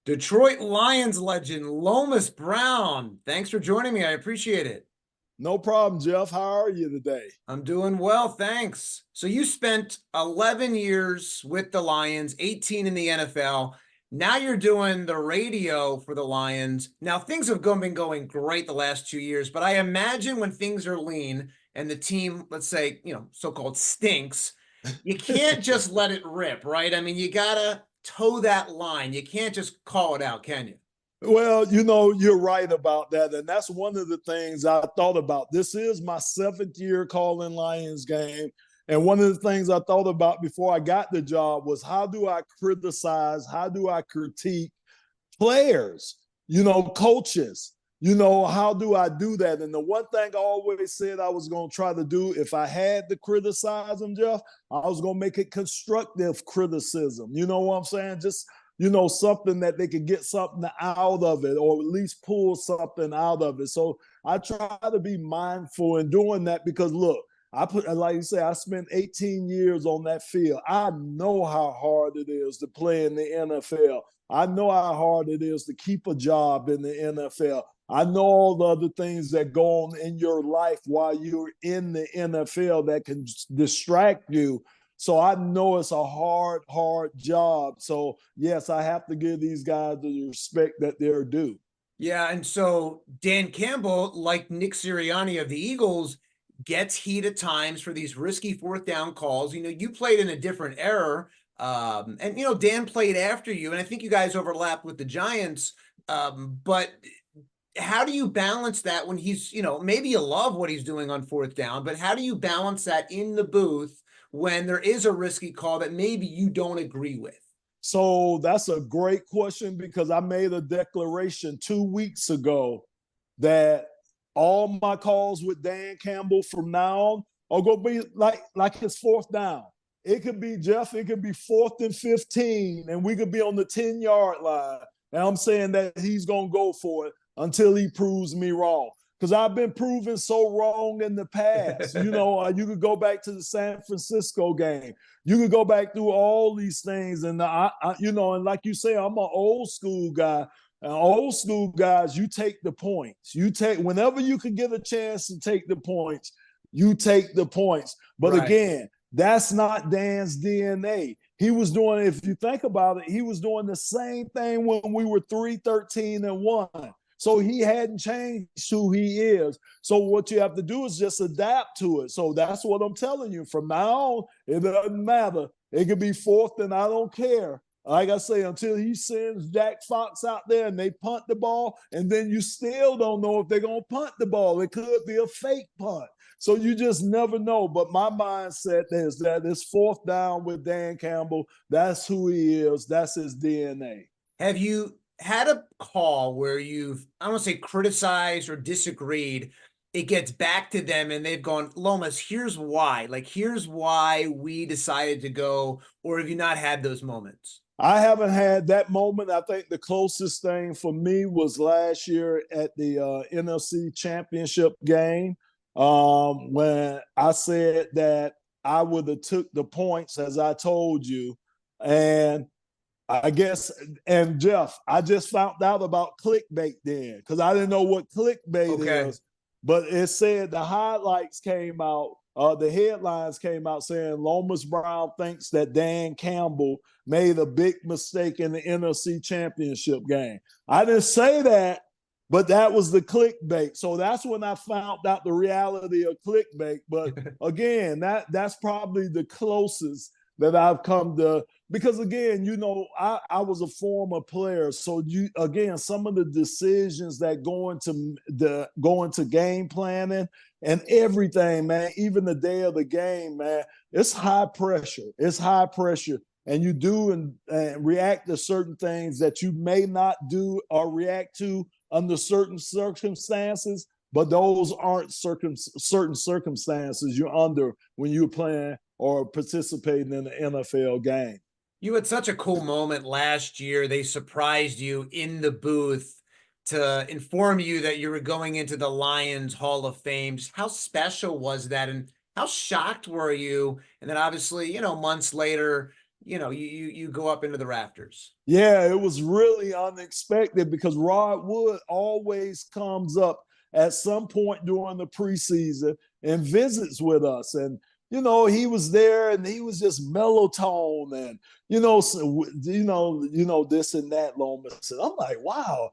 Detroit Lions legend Lomas Brown. Thanks for joining me. I appreciate it. No problem, Jeff. How are you today? I'm doing well, thanks. So you spent 11 years with the Lions, 18 in the NFL. Now you're doing the radio for the Lions. Now things have been going great the last 2 years, but I imagine when things are lean and the team, let's say, so-called stinks, you can't just let it rip, right? I mean, you gotta toe that line. You can't just call it out, can you? Well, you're right about that. And that's one of the things I thought about. This is my seventh year calling Lions game. And one of the things I thought about before I got the job was how do I criticize, how do I critique players, coaches, how do I do that? And the one thing I always said I was going to try to do if I had to criticize them, Jeff, I was going to make it constructive criticism. You know what I'm saying? Just, something that they could get something out of it or at least pull something out of it. So I try to be mindful in doing that because look, like you say, I spent 18 years on that field. I know how hard it is to play in the NFL. I know how hard it is to keep a job in the NFL. I know all the other things that go on in your life while you're in the NFL that can distract you. So I know it's a hard job. So yes, I have to give these guys the respect that they're due. Yeah, and so Dan Campbell, like Nick Sirianni of the Eagles, gets heat at times for these risky fourth down calls. You played in a different era, and Dan played after you, and I think you guys overlapped with the Giants. But how do you balance that when he's, maybe you love what he's doing on fourth down, but how do you balance that in the booth when there is a risky call that maybe you don't agree with? So that's a great question because I made a declaration 2 weeks ago that all my calls with Dan Campbell from now on are going to be like his fourth down. It could be, Jeff, it could be 4th and 15, and we could be on the 10-yard line. And I'm saying that he's going to go for it until he proves me wrong. Because I've been proven so wrong in the past. You could go back to the San Francisco game. You could go back through all these things. And, and like you say, I'm an old school guy. And old school guys, you take the points. Whenever you can get a chance to take the points, you take the points. But Right. again, that's not Dan's DNA. He was doing, if you think about it, he was doing the same thing when we were 3-13-1. So he hadn't changed who he is. So what you have to do is just adapt to it. So that's what I'm telling you. From now on, it doesn't matter. It could be 4th and I don't care. Like I say, until he sends Jack Fox out there and they punt the ball, and then you still don't know if they're going to punt the ball. It could be a fake punt. So you just never know. But my mindset is that it's 4th down with Dan Campbell. That's who he is. That's his DNA. Have you had a call where you've, I don't want to say criticized or disagreed, it gets back to them and they've gone, Lomas, here's why. Like, here's why we decided to go, or have you not had those moments? I haven't had that moment. I think the closest thing for me was last year at the NFC Championship game when I said that I would have took the points as I told you. And I guess, and Jeff, I just found out about clickbait then because I didn't know what clickbait is, but it said the highlights came out, the headlines came out saying Lomas Brown thinks that Dan Campbell made a big mistake in the NFC Championship game. I didn't say that, but that was the clickbait. So that's when I found out the reality of clickbait. But again, that's probably the closest that I've come to, because again, I was a former player. So some of the decisions that go into game planning and everything, man, even the day of the game, man, it's high pressure. It's high pressure. And you do and react to certain things that you may not do or react to under certain circumstances, but those aren't certain circumstances you're under when you're playing or participating in the NFL game. You had such a cool moment last year. They surprised you in the booth to inform you that you were going into the Lions Hall of Fame. How special was that? And how shocked were you? And then obviously, months later, you go up into the rafters. Yeah, it was really unexpected because Rod Wood always comes up at some point during the preseason and visits with us. And, he was there and he was just mellow tone and, this and that, Lomas. And I'm like, wow,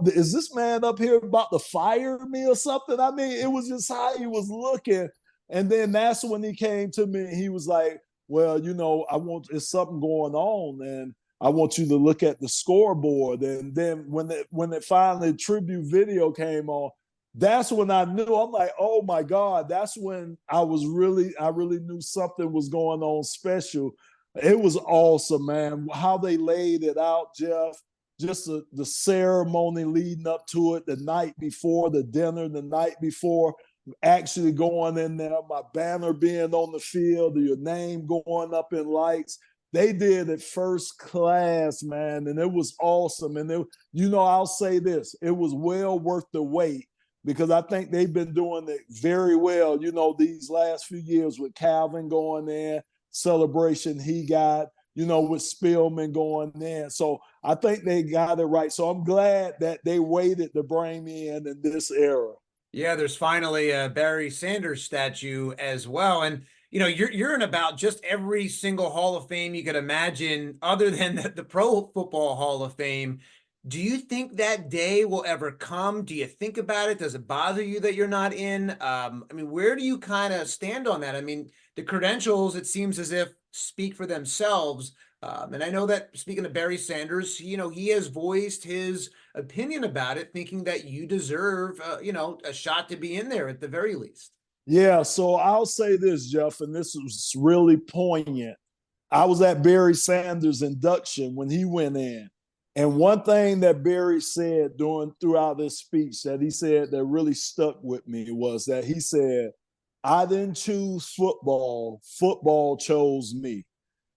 is this man up here about to fire me or something? I mean, it was just how he was looking. And then that's when he came to me and he was like, well, it's something going on. And I want you to look at the scoreboard. And then when it finally tribute video came on, that's when I knew. I'm like, oh my God, that's when I really knew something was going on special. It was awesome, man. How they laid it out, Jeff. Just the ceremony leading up to it, the night before, the dinner the night before, actually going in there, my banner being on the field, your name going up in lights. They did it first class, man, and it was awesome. And I'll say this: it was well worth the wait because I think they've been doing it very well. These last few years with Calvin going in, celebration he got. With Spielman going in. So I think they got it right. So I'm glad that they waited to bring me in this era. Yeah, there's finally a Barry Sanders statue as well. And you're in about just every single Hall of Fame you could imagine, other than the Pro Football Hall of Fame. Do you think that day will ever come? Do you think about it? Does it bother you that you're not in? Where do you kind of stand on that? I mean, the credentials, it seems as if, speak for themselves. And I know that, speaking of Barry Sanders, he has voiced his opinion about it, thinking that you deserve, a shot to be in there at the very least. Yeah, so I'll say this, Jeff, and this was really poignant. I was at Barry Sanders' induction when he went in. And one thing that Barry said throughout this speech that he said that really stuck with me was that he said, I didn't choose football, football chose me.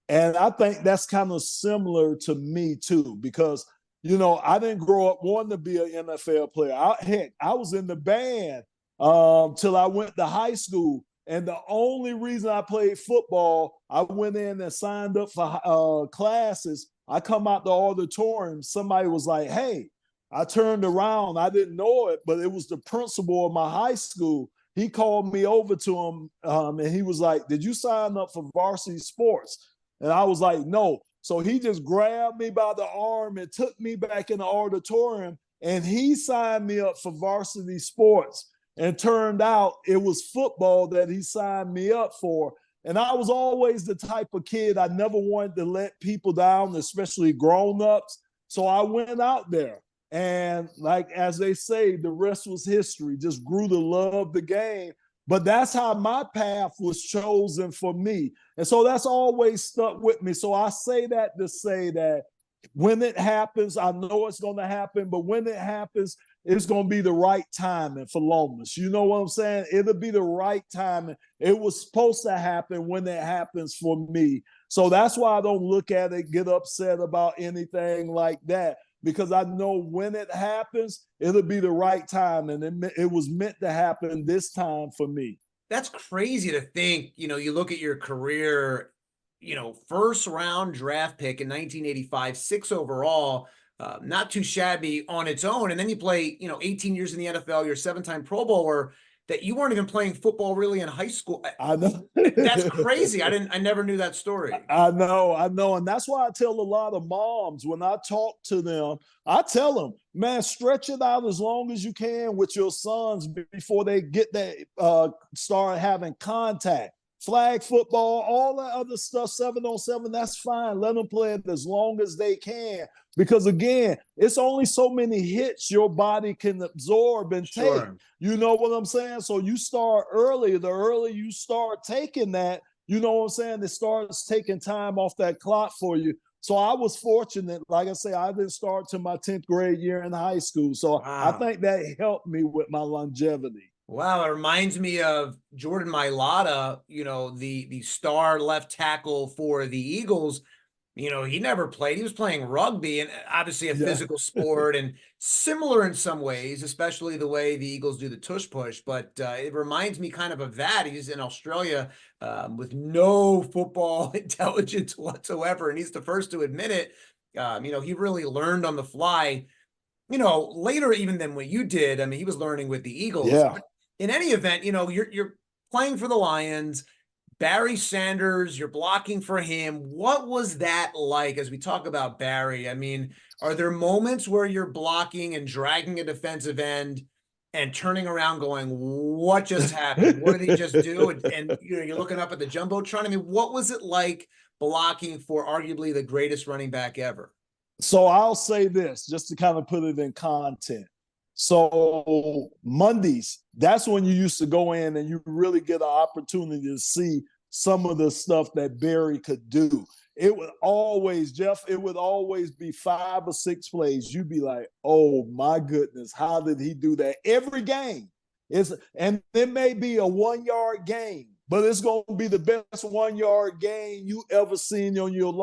And I think that's kind of similar to me too, because, I didn't grow up wanting to be an NFL player. I was in the band till I went to high school. And the only reason I played football, I went in and signed up for classes. I come out the auditorium. Somebody was like, hey, I turned around. I didn't know it, but it was the principal of my high school. He called me over to him and he was like, did you sign up for varsity sports? And I was like, no. So he just grabbed me by the arm and took me back in the auditorium and he signed me up for varsity sports. And turned out it was football that he signed me up for. And I was always the type of kid, I never wanted to let people down, especially grown-ups. So I went out there. And like, as they say, the rest was history, just grew to love the game. But that's how my path was chosen for me. And so that's always stuck with me. So I say that to say that when it happens, I know it's going to happen, but when it happens, it's going to be the right timing for Lomas. You know what I'm saying? It'll be the right timing. It was supposed to happen when it happens for me. So that's why I don't look at it, get upset about anything like that, because I know when it happens, it'll be the right time. And it was meant to happen this time for me. That's crazy to think. You look at your career, first round draft pick in 1985, 6 overall. Not too shabby on its own. And then you play, 18 years in the NFL, you're a 7-time Pro Bowler, that you weren't even playing football really in high school. I know. That's crazy. I never knew that story. I know. And that's why I tell a lot of moms when I talk to them, I tell them, man, stretch it out as long as you can with your sons before they get that, start having contact. Flag football, all that other stuff, 7-on-7, that's fine. Let them play it as long as they can. Because again, it's only so many hits your body can absorb and take. You know what I'm saying? So you start early. The earlier you start taking that, you know what I'm saying? It starts taking time off that clock for you. So I was fortunate. Like I say, I didn't start to my 10th grade year in high school. So wow. I think that helped me with my longevity. Wow, it reminds me of Jordan Mailata, the star left tackle for the Eagles. He never played. He was playing rugby, and obviously a Yeah. physical sport and similar in some ways, especially the way the Eagles do the tush push. But it reminds me kind of that. He's in Australia with no football intelligence whatsoever, and he's the first to admit it. He really learned on the fly, later even than what you did. I mean, he was learning with the Eagles. Yeah. But in any event, you're playing for the Lions. Barry Sanders, you're blocking for him. What was that like as we talk about Barry? I mean, are there moments where you're blocking and dragging a defensive end and turning around going, what just happened? What did he just do? And you're looking up at the Jumbotron. I mean, what was it like blocking for arguably the greatest running back ever? So I'll say this just to kind of put it in content. So Mondays, that's when you used to go in and you really get an opportunity to see some of the stuff that Barry could do. It would always, Jeff, it would always be 5 or 6 plays. You'd be like, oh my goodness, how did he do that? Every game. And it may be a 1-yard gain, but it's going to be the best 1-yard gain you ever seen on your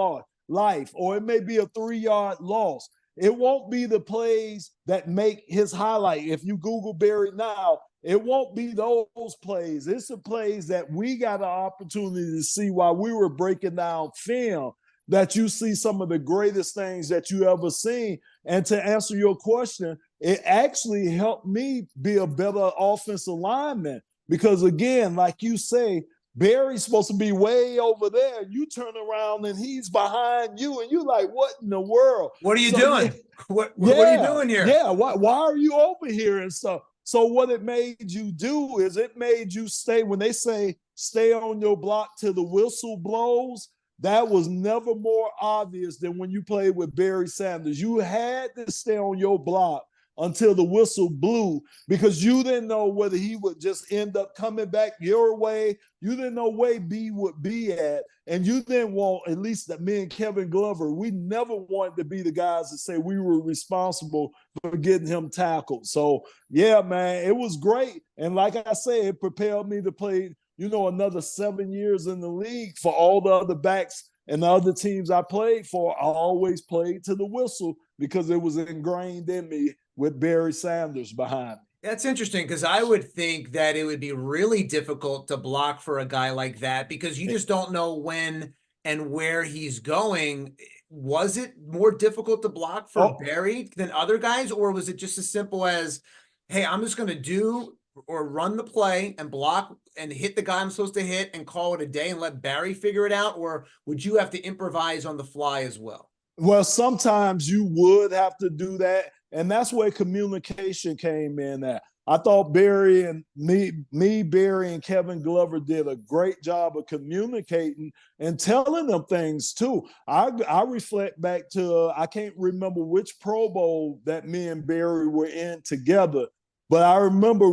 life. Or it may be a 3-yard loss. It won't be the plays that make his highlight. If you Google Barry now, it won't be those plays. It's the plays that we got an opportunity to see while we were breaking down film, that you see some of the greatest things that you ever seen. And to answer your question, it actually helped me be a better offensive lineman because, again, like you say, Barry's supposed to be way over there. You turn around and he's behind you, and you're like, what in the world? What are you doing? Yeah, What are you yeah, doing here? yeah. Why are you over here and stuff? So what it made you do is it made you stay. When they say stay on your block till the whistle blows, that was never more obvious than when you played with Barry Sanders. You had to stay on your block until the whistle blew because you didn't know whether he would just end up coming back your way. You didn't know where B would be at. And you didn't want, at least that me and Kevin Glover, we never wanted to be the guys that say we were responsible for getting him tackled. So, yeah, man, it was great. And like I said, it propelled me to play, another 7 years in the league. For all the other backs and the other teams I played for, I always played to the whistle because it was ingrained in me with Barry Sanders behind me. That's interesting because I would think that it would be really difficult to block for a guy like that because you just don't know when and where he's going. Was it more difficult to block for Barry than other guys, or was it just as simple as, hey, I'm just going to do or run the play and block and hit the guy I'm supposed to hit and call it a day and let Barry figure it out? Or would you have to improvise on the fly as well? Well, sometimes you would have to do that. And that's where communication came in at. I thought Barry and Barry and Kevin Glover did a great job of communicating and telling them things too. I reflect back to, I can't remember which Pro Bowl that me and Barry were in together, but I remember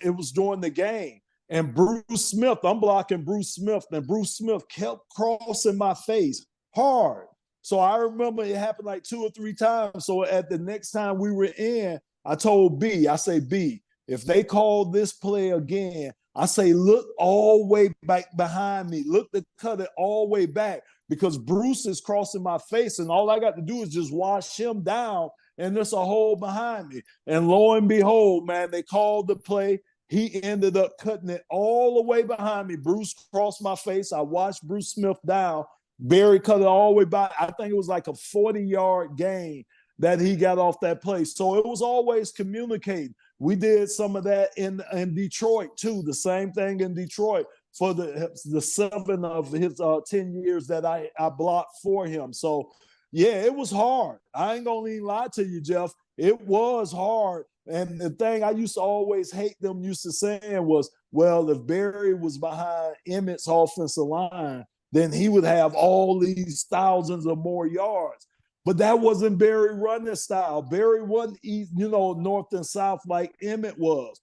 it was during the game. And Bruce Smith, I'm blocking Bruce Smith, and Bruce Smith kept crossing my face hard. So I remember it happened like 2 or 3 times. So at the next time we were in, I told B, I say, B, if they call this play again, I say, look all the way back behind me. Look to cut it all the way back because Bruce is crossing my face and all I got to do is just wash him down and there's a hole behind me. And lo and behold, man, they called the play. He ended up cutting it all the way behind me. Bruce crossed my face. I watched Bruce Smith down. Barry cut it all the way back. I think it was like a 40-yard gain that he got off that play. So it was always communicating. We did some of that in Detroit too. The same thing in Detroit for the 7 of his 10 years that I blocked for him. So yeah, it was hard. I ain't gonna even lie to you, Jeff. It was hard. And the thing I used to always hate them used to saying was, well, if Barry was behind Emmett's offensive line, then he would have all these thousands of more yards. But that wasn't Barry running style. Barry wasn't, north and south like Emmett was.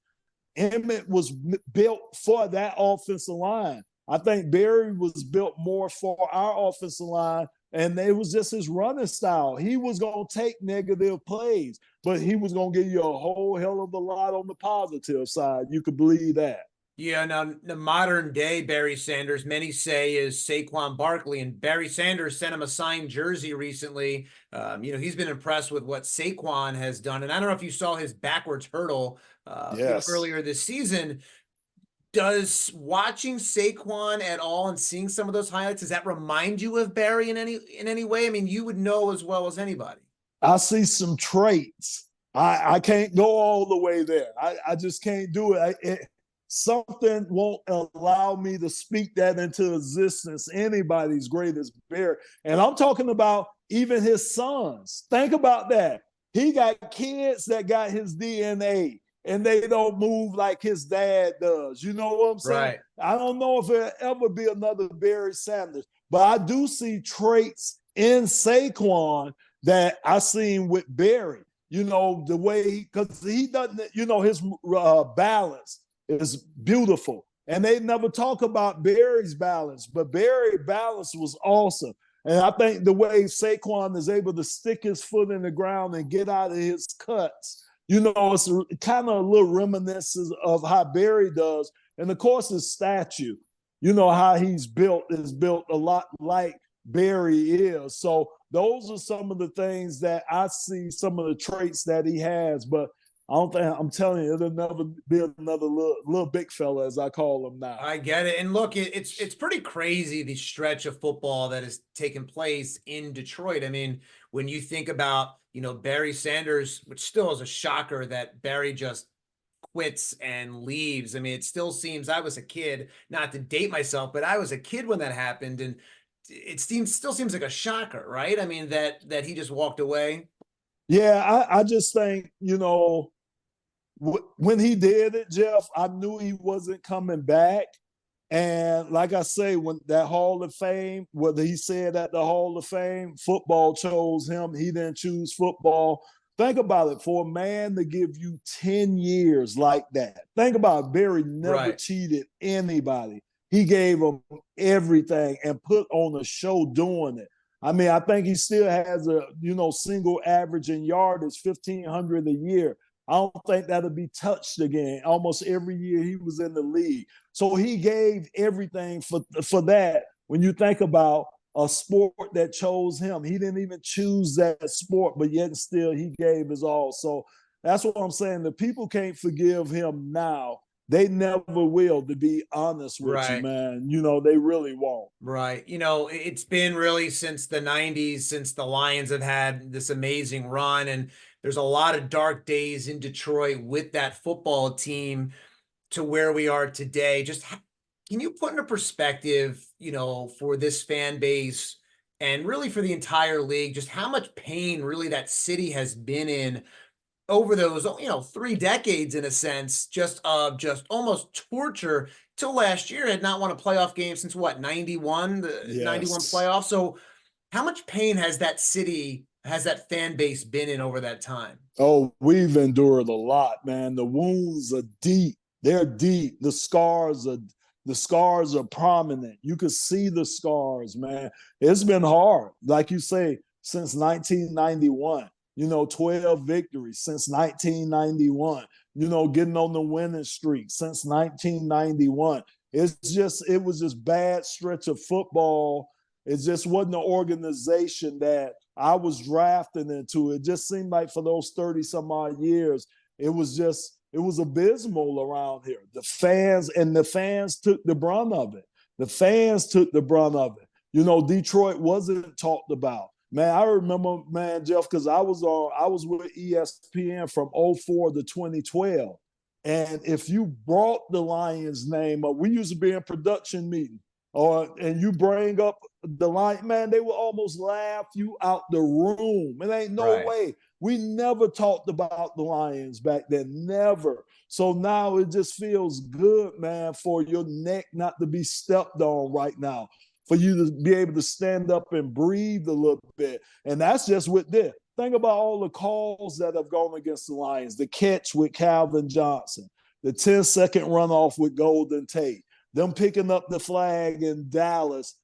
Emmett was built for that offensive line. I think Barry was built more for our offensive line, and it was just his running style. He was going to take negative plays, but he was going to give you a whole hell of a lot on the positive side. You could believe that. Yeah, now the modern day Barry Sanders, many say is Saquon Barkley, and Barry Sanders sent him a signed jersey recently. He's been impressed with what Saquon has done, and I don't know if you saw his backwards hurdle, Yes. earlier this season. Does watching Saquon at all and seeing some of those highlights, does that remind you of Barry in any way? I mean, you would know as well as anybody. I see some traits. I can't go all the way there. I just can't do it. Something won't allow me to speak that into existence. Anybody's greatest Barry. And I'm talking about even his sons. Think about that. He got kids that got his DNA and they don't move like his dad does. You know what I'm saying? Right. I don't know if there'll ever be another Barry Sanders, but I do see traits in Saquon that I seen with Barry. You know, the way, because he doesn't, his balance is beautiful. And they never talk about Barry's balance, but Barry's balance was awesome. And I think the way Saquon is able to stick his foot in the ground and get out of his cuts, it's kind of a little reminiscent of how Barry does. And of course, his statue, how he's built is built a lot like Barry is. So those are some of the things that I see, some of the traits that he has. But I don't think, I'm telling you, it'll never be another little big fella, as I call him now. I get it. And look, it's pretty crazy, the stretch of football that has taken place in Detroit. I mean, when you think about, Barry Sanders, which still is a shocker that Barry just quits and leaves. I mean, it still seems, I was a kid, not to date myself, but I was a kid when that happened. And still seems like a shocker, right? I mean, that he just walked away. Yeah, I just think, when he did it, Jeff, I knew he wasn't coming back. And like I say, when that Hall of Fame, whether he said at the Hall of Fame, football chose him, he didn't choose football. Think about it. For a man to give you 10 years like that, think about it. Barry never cheated anybody. He gave them everything and put on a show doing it. I mean, I think he still has a, single average in yardage, 1,500 a year. I don't think that'll be touched again. Almost every year he was in the league. So he gave everything for that. When you think about a sport that chose him, he didn't even choose that sport, but yet still he gave his all. So that's what I'm saying. The people can't forgive him now. They never will, to be honest with you, man. They really won't. Right. It's been really since the 90s, since the Lions have had this amazing run. And there's a lot of dark days in Detroit with that football team to where we are today. Just can you put into perspective, for this fan base and really for the entire league, just how much pain really that city has been in over those, 3 decades, in a sense, just almost torture, till last year had not won a playoff game since what, 91, the 91 playoff. So how much pain has that fan base been in over that time? Oh, we've endured a lot, man. The wounds are deep. They're deep. The scars are prominent. You can see the scars, man. It's been hard. Like you say, since 1991. 12 victories since 1991, getting on the winning streak since 1991. It was just bad stretch of football. It just wasn't an organization that I was drafted into. It just seemed like for those 30 some odd years, it was abysmal around here. The fans took the brunt of it. Detroit wasn't talked about. Man, I remember, man, Jeff, because I was with ESPN from 2004 to 2012. And if you brought the Lions name up, we used to be in production meeting, and you bring up the Lions, man, they would almost laugh you out the room. It ain't no way. We never talked about the Lions back then, never. So now it just feels good, man, for your neck not to be stepped on right now, for you to be able to stand up and breathe a little bit. And that's just with this. Think about all the calls that have gone against the Lions, the catch with Calvin Johnson, the 10-second runoff with Golden Tate, them picking up the flag in Dallas,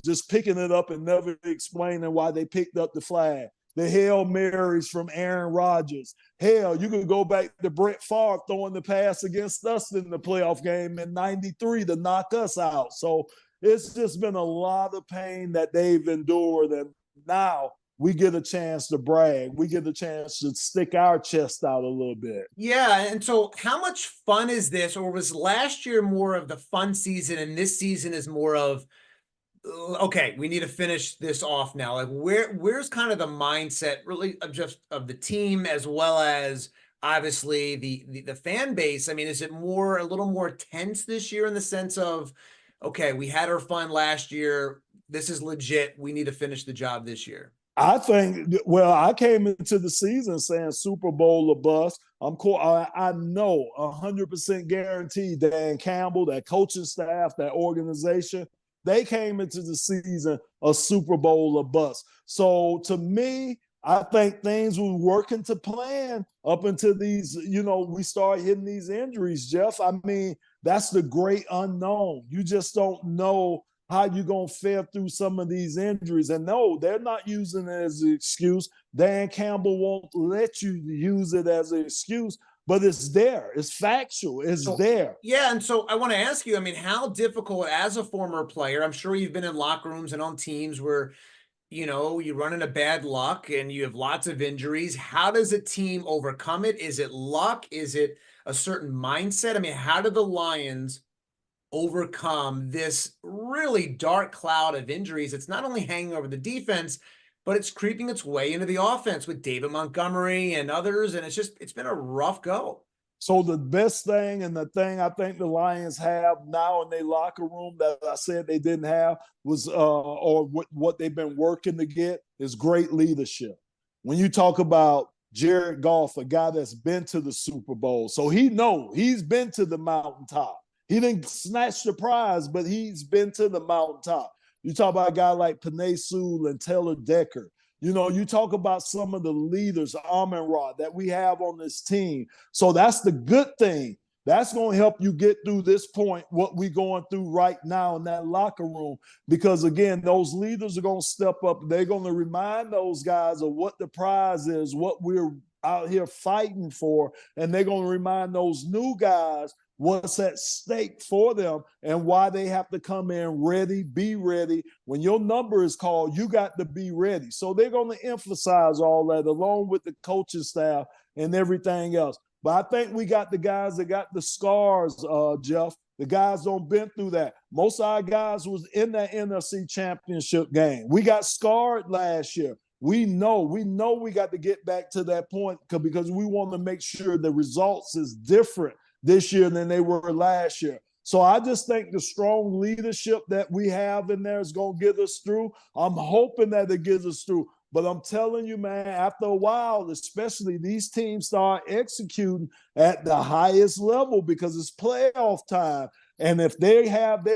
just picking it up and never explaining why they picked up the flag. the Hail Marys from Aaron Rodgers. Hell, you could go back to Brett Favre throwing the pass against us in the playoff game in '93 to knock us out. So it's just been a lot of pain that they've endured. And now we get a chance to brag. We get a chance to stick our chest out a little bit. Yeah, and so how much fun is this? Or was last year more of the fun season and this season is more of, okay, we need to finish this off now? Like where's kind of the mindset really of just of the team as well as obviously the fan base? I mean, is it more a little more tense this year in the sense of, okay, we had our fun last year. This is legit. We need to finish the job this year. I think, well, I came into the season saying Super Bowl or bust. I know 100% guaranteed Dan Campbell, that coaching staff, that organization, they came into the season a Super Bowl or bust. So to me, I think things were working to plan up until these, we start hitting these injuries, Jeff. I mean, that's the great unknown. You just don't know how you going to fare through some of these injuries. And no, they're not using it as an excuse. Dan Campbell won't let you use it as an excuse, but it's there. It's factual. It's there. Yeah, and so I want to ask you, I mean, how difficult as a former player, I'm sure you've been in locker rooms and on teams where, you run into bad luck and you have lots of injuries. How does a team overcome it? Is it luck? Is it a certain mindset? I mean, how do the Lions overcome this really dark cloud of injuries? It's not only hanging over the defense, but it's creeping its way into the offense with David Montgomery and others. And it's been a rough go. So the best thing and the thing I think the Lions have now in their locker room that I said they didn't have was, or what they've been working to get, is great leadership. When you talk about Jared Goff, a guy that's been to the Super Bowl, so he's been to the mountaintop. He didn't snatch the prize, but he's been to the mountaintop. You talk about a guy like Penei Sewell and Taylor Decker. You talk about some of the leaders, Amon-Ra, that we have on this team. So that's the good thing. That's going to help you get through this point, what we're going through right now in that locker room. Because, again, those leaders are going to step up. They're going to remind those guys of what the prize is, what we're out here fighting for. And they're going to remind those new guys what's at stake for them and why they have to come in ready, be ready. When your number is called, you got to be ready. So they're going to emphasize all that along with the coaching staff and everything else. But I think we got the guys that got the scars, Jeff. The guys don't been through that. Most of our guys was in that NFC championship game. We got scarred last year. We know we got to get back to that point because we want to make sure the results is different this year than they were last year. So I just think the strong leadership that we have in there is going to get us through. I'm hoping that it gets us through. But I'm telling you, man, after a while, especially these teams start executing at the highest level because it's playoff time. And if they have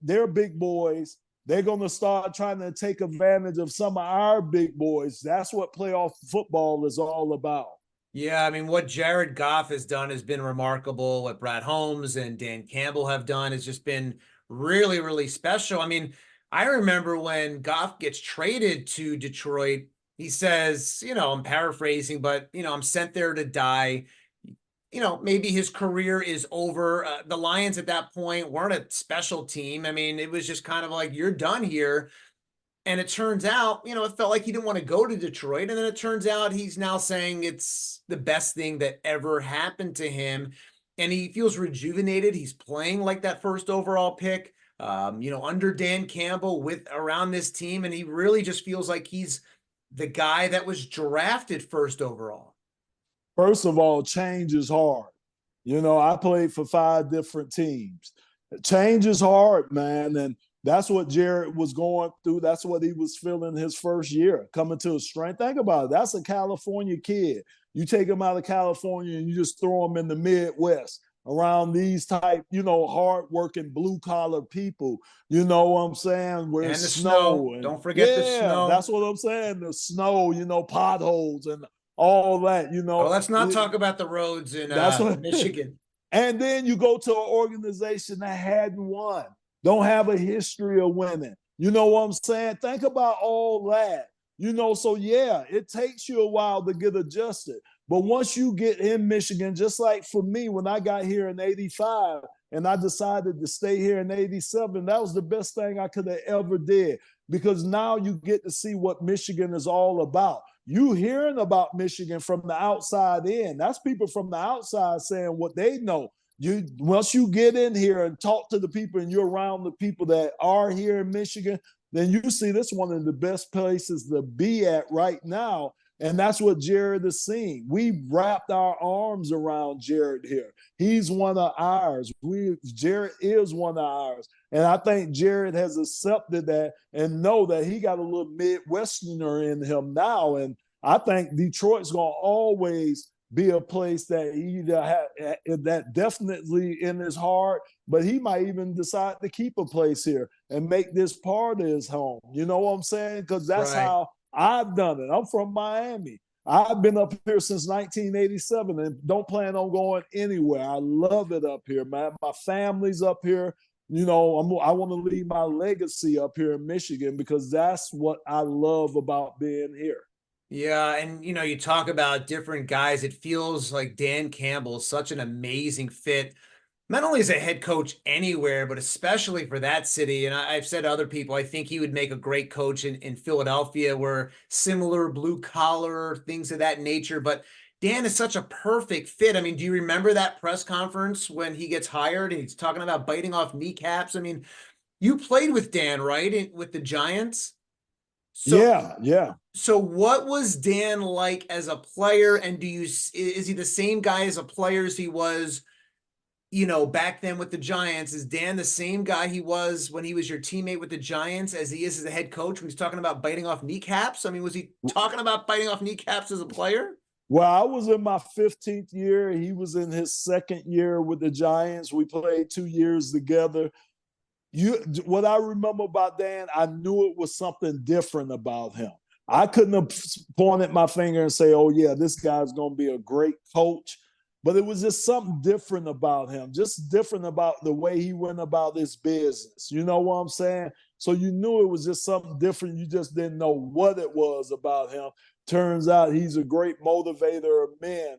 their big boys, they're going to start trying to take advantage of some of our big boys. That's what playoff football is all about. Yeah, I mean, what Jared Goff has done has been remarkable. What Brad Holmes and Dan Campbell have done has just been really, really special. I mean, I remember when Goff gets traded to Detroit, he says, I'm paraphrasing, but, I'm sent there to die. Maybe his career is over. The Lions at that point weren't a special team. I mean, it was just kind of like, you're done here. And it turns out, it felt like he didn't want to go to Detroit. And then it turns out he's now saying it's the best thing that ever happened to him. And he feels rejuvenated. He's playing like that first overall pick, under Dan Campbell around this team. And he really just feels like he's the guy that was drafted first overall. First of all, change is hard. I played for 5 different teams. Change is hard, man. And that's what Jared was going through. That's what he was feeling his first year, coming to his strength. Think about it. That's a California kid. You take him out of California and you just throw him in the Midwest around these type, hardworking blue-collar people. You know what I'm saying? Where and it's the snow. And don't forget the snow. That's what I'm saying. The snow, potholes and all that, Oh, let's not talk about the roads in Michigan. And then you go to an organization that hadn't won. Don't have a history of winning. You know what I'm saying? Think about all that. So yeah, it takes you a while to get adjusted. But once you get in Michigan, just like for me, when I got here in 85 and I decided to stay here in 87, that was the best thing I could have ever did, because now you get to see what Michigan is all about. You hearing about Michigan from the outside in. That's people from the outside saying what they know. Once you get in here and talk to the people and you're around the people that are here in Michigan, then you see this one of the best places to be at right now. And that's what Jared is seeing. We wrapped our arms around Jared here. He's one of ours. Jared is one of ours. And I think Jared has accepted that and know that he got a little Midwesterner in him now. And I think Detroit's going to always be a place that he that definitely in his heart, but he might even decide to keep a place here and make this part of his home. You know what I'm saying? Because that's how I've done it. I'm from Miami. I've been up here since 1987 and don't plan on going anywhere. I love it up here, man. My family's up here. I want to leave my legacy up here in Michigan because that's what I love about being here. Yeah, and you talk about different guys. It feels like Dan Campbell is such an amazing fit, not only as a head coach anywhere, but especially for that city. And I've said to other people, I think he would make a great coach in Philadelphia, where similar blue collar things of that nature. But Dan is such a perfect fit. I mean, do you remember that press conference when he gets hired and he's talking about biting off kneecaps? I mean, you played with Dan, right? With the Giants. Yeah. So what was Dan like as a player? And is he the same guy as a player as he was, back then with the Giants? Is Dan the same guy he was when he was your teammate with the Giants as he is as a head coach when he's talking about biting off kneecaps? I mean, was he talking about biting off kneecaps as a player? Well, I was in my 15th year. He was in his second year with the Giants. We played 2 years together. What I remember about Dan, I knew it was something different about him. I couldn't have pointed my finger and say, oh, yeah, this guy's going to be a great coach. But it was just something different about him, just different about the way he went about his business. You know what I'm saying? So you knew it was just something different. You just didn't know what it was about him. Turns out he's a great motivator of men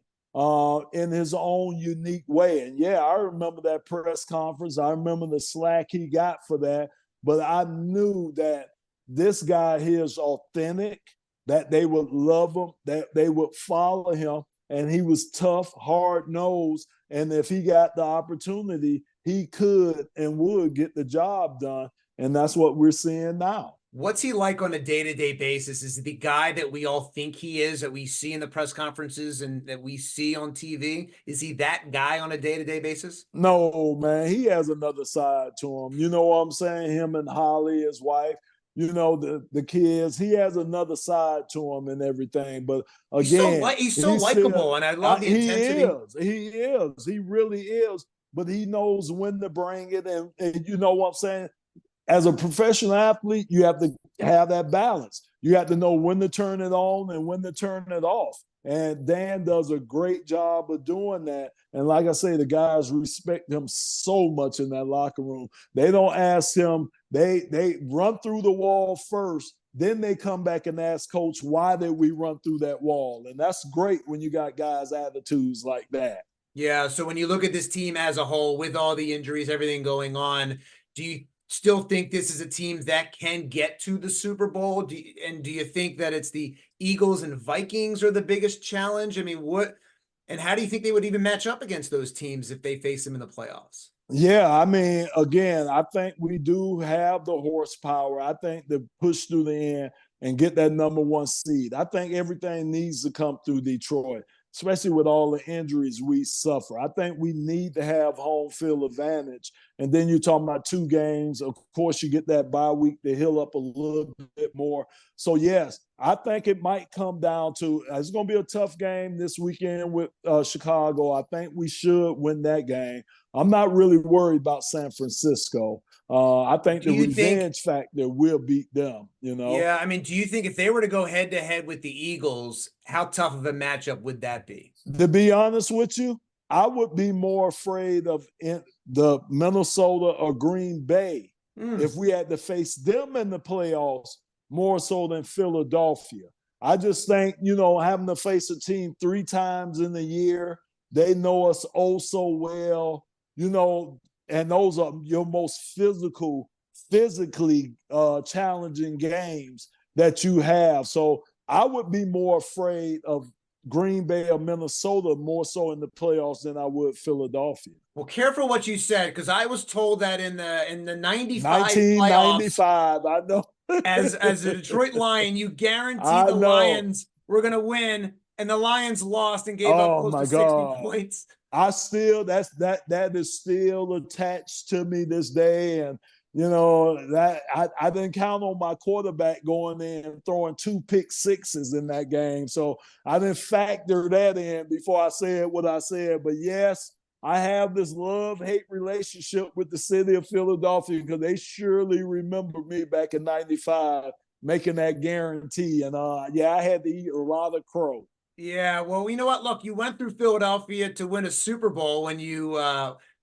in his own unique way. And yeah, I remember that press conference. I remember the slack he got for that. But I knew that this guy here is authentic, that they would love him, that they would follow him. And he was tough, hard-nosed. And if he got the opportunity, he could and would get the job done. And that's what we're seeing now. What's he like on a day-to-day basis? Is he the guy that we all think he is, that we see in the press conferences and that we see on TV? Is he that guy on a day-to-day basis? No, man. He has another side to him. You know what I'm saying? Him and Holly, his wife, the kids. He has another side to him and everything. But again, he's so likable, and I love the intensity. He is. He really is. But he knows when to bring it. And you know what I'm saying? As a professional athlete, you have to have that balance. You have to know when to turn it on and when to turn it off. And Dan does a great job of doing that. And like I say, the guys respect him so much in that locker room. They don't ask him. They run through the wall first. Then they come back and ask coach, why did we run through that wall? And that's great when you got guys' attitudes like that. Yeah. So when you look at this team as a whole, with all the injuries, everything going on, do you still think this is a team that can get to the Super Bowl? Do you think that it's the Eagles and Vikings are the biggest challenge? I mean, how do you think they would even match up against those teams if they face them in the playoffs? Yeah, I mean, again, I think we do have the horsepower. I think to push through the end and get that number 1 seed. I think everything needs to come through Detroit, especially with all the injuries we suffer. I think we need to have home field advantage. And then you're talking about 2 games. Of course, you get that bye week to heal up a little bit more. So, yes, I think it might come down to it's going to be a tough game this weekend with Chicago. I think we should win that game. I'm not really worried about San Francisco. I think the revenge factor will beat them, Yeah, I mean, do you think if they were to go head-to-head with the Eagles, how tough of a matchup would that be? To be honest with you, I would be more afraid of the Minnesota or Green Bay if we had to face them in the playoffs more so than Philadelphia. I just think, having to face a team 3 times in a year, they know us oh so well, and those are your most physically challenging games that you have. So I would be more afraid of Green Bay or Minnesota more so in the playoffs than I would Philadelphia. Well, careful what you said, because I was told that in the 95 playoffs, 1995, I know. as a Detroit Lion, you guaranteed I the know. Lions were going to win, and the Lions lost and gave up Oh close my to 60 God. points. That is still attached to me this day. And that I didn't count on my quarterback going in and throwing 2 pick-sixes in that game. So I didn't factor that in before I said what I said. But yes, I have this love-hate relationship with the city of Philadelphia because they surely remember me back in 95 making that guarantee. And I had to eat a lot of crow. Yeah, well, you know what? Look, you went through Philadelphia to win a Super Bowl when you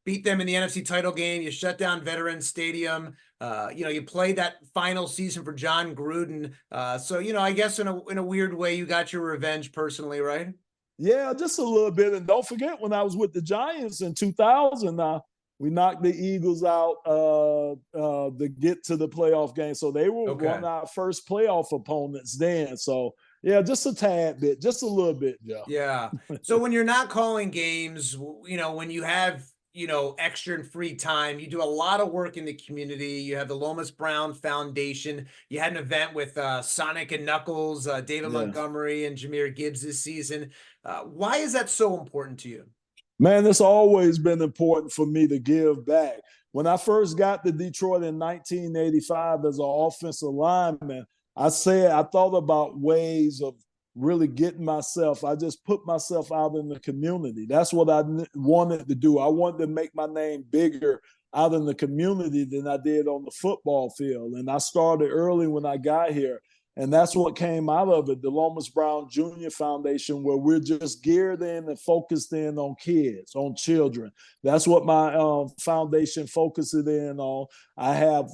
beat them in the NFC title game. You shut down Veterans Stadium. You played that final season for Jon Gruden. So, I guess in a weird way, you got your revenge personally, right? Yeah, just a little bit. And don't forget, when I was with the Giants in 2000, we knocked the Eagles out to get to the playoff game. So they were one of our first playoff opponents then. So, yeah, just a tad bit, just a little bit, yeah. Yeah. So when you're not calling games, when you have, extra and free time, you do a lot of work in the community. You have the Lomas Brown Foundation. You had an event with Sonic and Knuckles, David Montgomery and Jahmyr Gibbs this season. Why is that so important to you? Man, it's always been important for me to give back. When I first got to Detroit in 1985 as an offensive lineman, I thought about ways of really getting I just put myself out in the community. That's what I wanted to do. I wanted to make my name bigger out in the community than I did on the football field. And I started early when I got here. And that's what came out of it, the Lomas Brown Jr. Foundation, where we're just geared in and focused in on kids, on children. That's what my foundation focuses in on. I have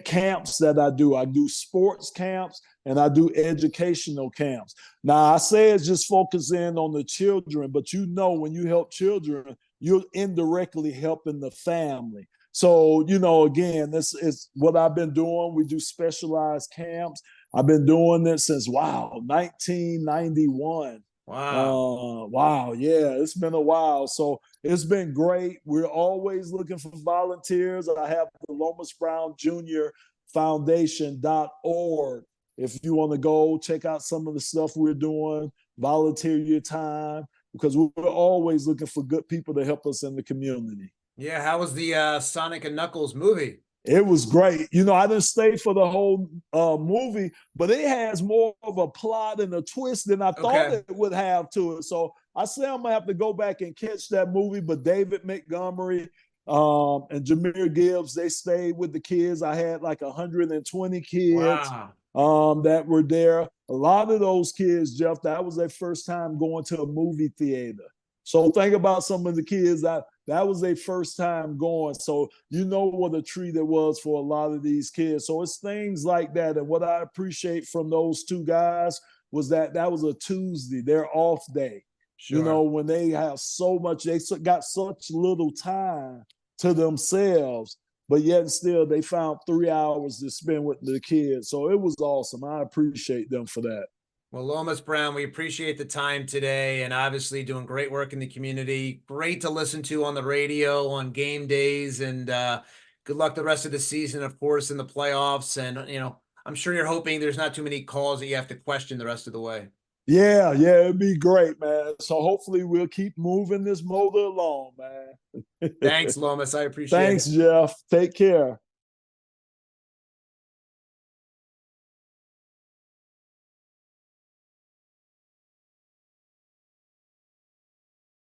camps that I do. I do sports camps and I do educational camps. Now, I say it's just focus in on the children, but when you help children, you're indirectly helping the family. So, again, this is what I've been doing. We do specialized camps. I've been doing this since 1991. Wow. Yeah, it's been a while. So it's been great. We're always looking for volunteers. I have the Lomas Brown Jr. Foundation.org. If you want to go check out some of the stuff we're doing, volunteer your time, because we're always looking for good people to help us in the community. Yeah, how was the Sonic and Knuckles movie? It was great. I didn't stay for the whole movie, but it has more of a plot and a twist than I thought it would have to it. So I say I'm going to have to go back and catch that movie. But David Montgomery and Jahmyr Gibbs, they stayed with the kids. I had like 120 kids that were there. A lot of those kids, Jeff, that was their first time going to a movie theater. So think about some of the kids that was their first time going. So what a treat it was for a lot of these kids. So it's things like that. And what I appreciate from those two guys was that was a Tuesday, their off day. Sure. When they have so much, they got such little time to themselves, but yet still they found 3 hours to spend with the kids. So it was awesome. I appreciate them for that. Well, Lomas Brown, we appreciate the time today and obviously doing great work in the community. Great to listen to on the radio on game days, and good luck the rest of the season, of course, in the playoffs. And, I'm sure you're hoping there's not too many calls that you have to question the rest of the way. Yeah, it'd be great, man. So hopefully we'll keep moving this motor along, man. Thanks, Lomas. I appreciate it. Thanks, Jeff. Take care.